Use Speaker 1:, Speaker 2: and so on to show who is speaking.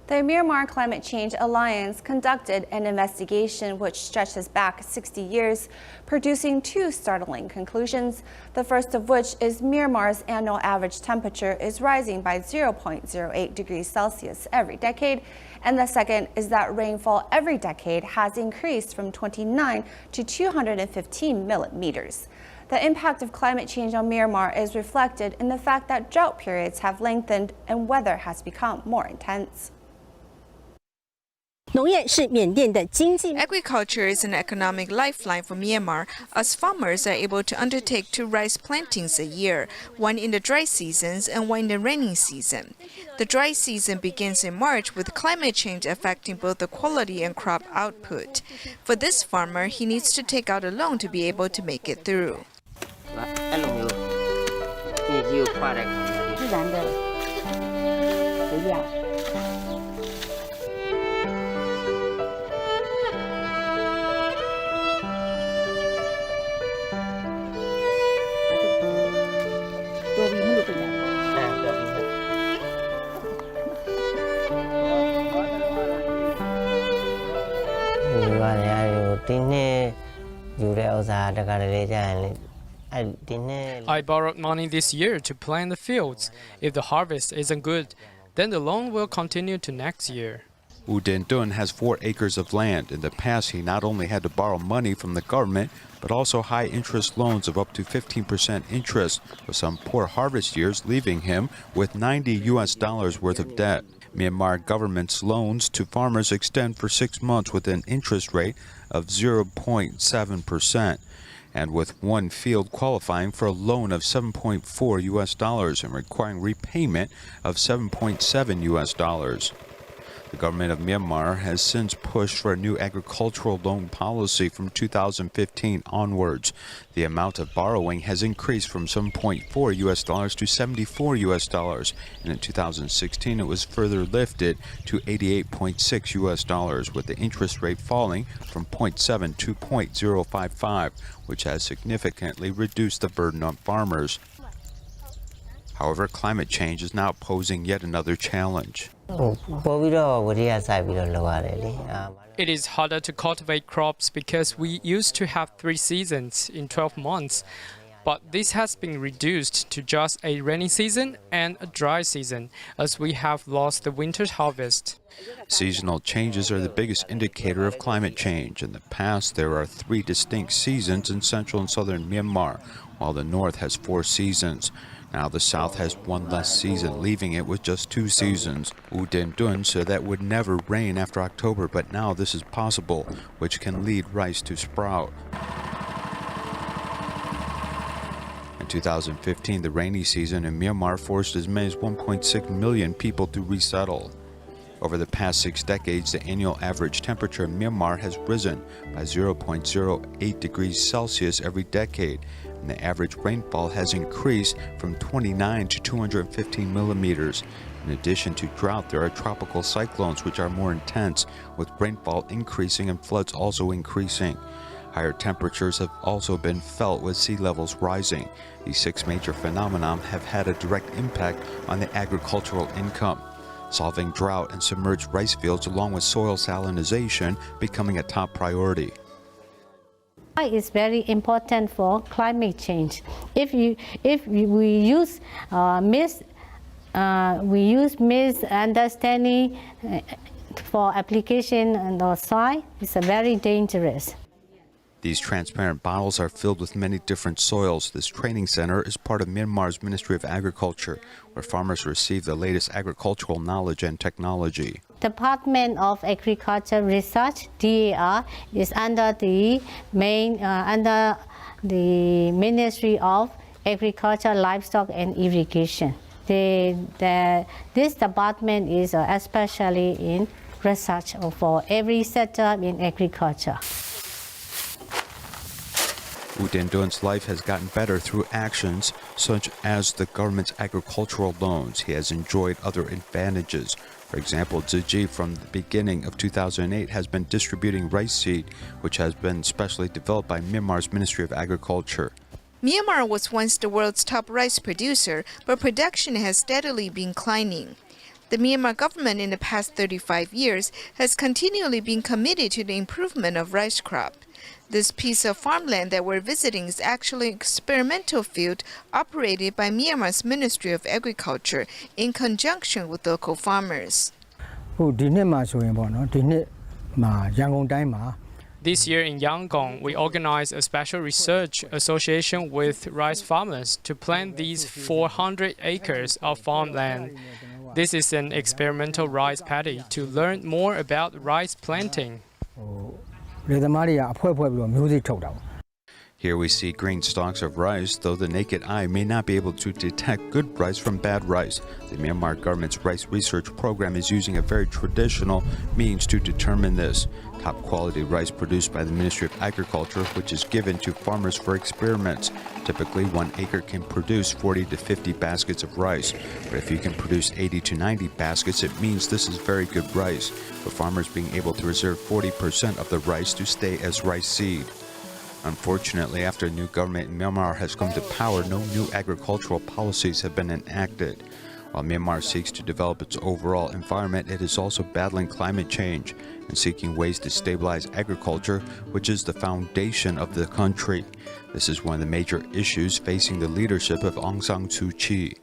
Speaker 1: The Myanmar Climate Change Alliance conducted an investigation which stretches back 60 years, producing two startling conclusions. The first of which is Myanmar's annual average temperature is rising by 0.08 degrees Celsius every decade. And the second is that rainfall every decade has increased from 29 to 215 millimeters. The impact of climate change on Myanmar is reflected in the fact that drought periods have lengthened and weather has become more intense.
Speaker 2: Agriculture is an economic lifeline for Myanmar, as farmers are able to undertake 2 rice plantings a year, one in the dry seasons and one in the rainy season. The dry season begins in March, with climate change affecting both the quality and crop output. For this farmer, he needs to take out a loan to be able to make it through.
Speaker 3: I borrowed money this year to plant the fields. If the harvest isn't good, then the loan will continue to next year.
Speaker 4: Wu Dun has 4 acres of land. In the past, he not only had to borrow money from the government, but also high interest loans of up to 15% interest, with some poor harvest years leaving him with $90 worth of debt. Myanmar government's loans to farmers extend for 6 months with an interest rate of 0.7%. and with one field qualifying for a loan of $7.4 and requiring repayment of $7.7. The government of Myanmar has since pushed for a new agricultural loan policy from 2015 onwards. The amount of borrowing has increased from $7.4 to $74, and in 2016 it was further lifted to $88.6, with the interest rate falling from 0.7 to 0.055, which has significantly reduced the burden on farmers. However, climate change is now posing yet another challenge.
Speaker 3: It is harder to cultivate crops because we used to have 3 seasons in 12 months, but this has been reduced to just a rainy season and a dry season, as we have lost the winter's harvest.
Speaker 4: Seasonal changes are the biggest indicator of climate change. In the past, there are 3 distinct seasons in central and southern Myanmar, while the north has 4 seasons. Now the south has 1 less season, leaving it with just 2 seasons. Wu Dun said that would never rain after October, but now this is possible, which can lead rice to sprout. In 2015, the rainy season in Myanmar forced as many as 1.6 million people to resettle. Over the past 6 decades, the annual average temperature in Myanmar has risen by 0.08 degrees Celsius every decade, and the average rainfall has increased from 29 to 215 millimeters. In addition to drought, there are tropical cyclones which are more intense, with rainfall increasing and floods also increasing. Higher temperatures have also been felt with sea levels rising. These 6 major phenomena have had a direct impact on the agricultural income. Solving drought and submerged rice fields along with soil salinization becoming a top priority.
Speaker 5: It's very important for climate change. If we use misunderstanding for application on the soil, it's very dangerous.
Speaker 4: These transparent bottles are filled with many different soils. This training center is part of Myanmar's Ministry of Agriculture, where farmers receive the latest agricultural knowledge and technology.
Speaker 5: Department of Agriculture Research (DAR) is under the Ministry of Agriculture, Livestock and Irrigation. This department is especially in research for every sector in agriculture.
Speaker 4: Wu Dun's life has gotten better through actions such as the government's agricultural loans. He has enjoyed other advantages. For example, Tzu Chi from the beginning of 2008 has been distributing rice seed, which has been specially developed by Myanmar's Ministry of Agriculture.
Speaker 2: Myanmar was once the world's top rice producer, but production has steadily been declining. The Myanmar government in the past 35 years has continually been committed to the improvement of rice crop. This piece of farmland that we're visiting is actually an experimental field operated by Myanmar's Ministry of Agriculture in conjunction with local farmers.
Speaker 3: This year in Yangon, we organized a special research association with rice farmers to plant these 400 acres of farmland. This is an experimental rice paddy to learn more about rice planting.
Speaker 4: Here we see green stalks of rice, though the naked eye may not be able to detect good rice from bad rice. The Myanmar government's rice research program is using a very traditional means to determine this. Top quality rice produced by the Ministry of Agriculture, which is given to farmers for experiments. Typically, 1 acre can produce 40 to 50 baskets of rice. But if you can produce 80 to 90 baskets, it means this is very good rice, with farmers being able to reserve 40% of the rice to stay as rice seed. Unfortunately, after a new government in Myanmar has come to power, no new agricultural policies have been enacted. While Myanmar seeks to develop its overall environment, it is also battling climate change and seeking ways to stabilize agriculture, which is the foundation of the country. This is one of the major issues facing the leadership of Aung San Suu Kyi.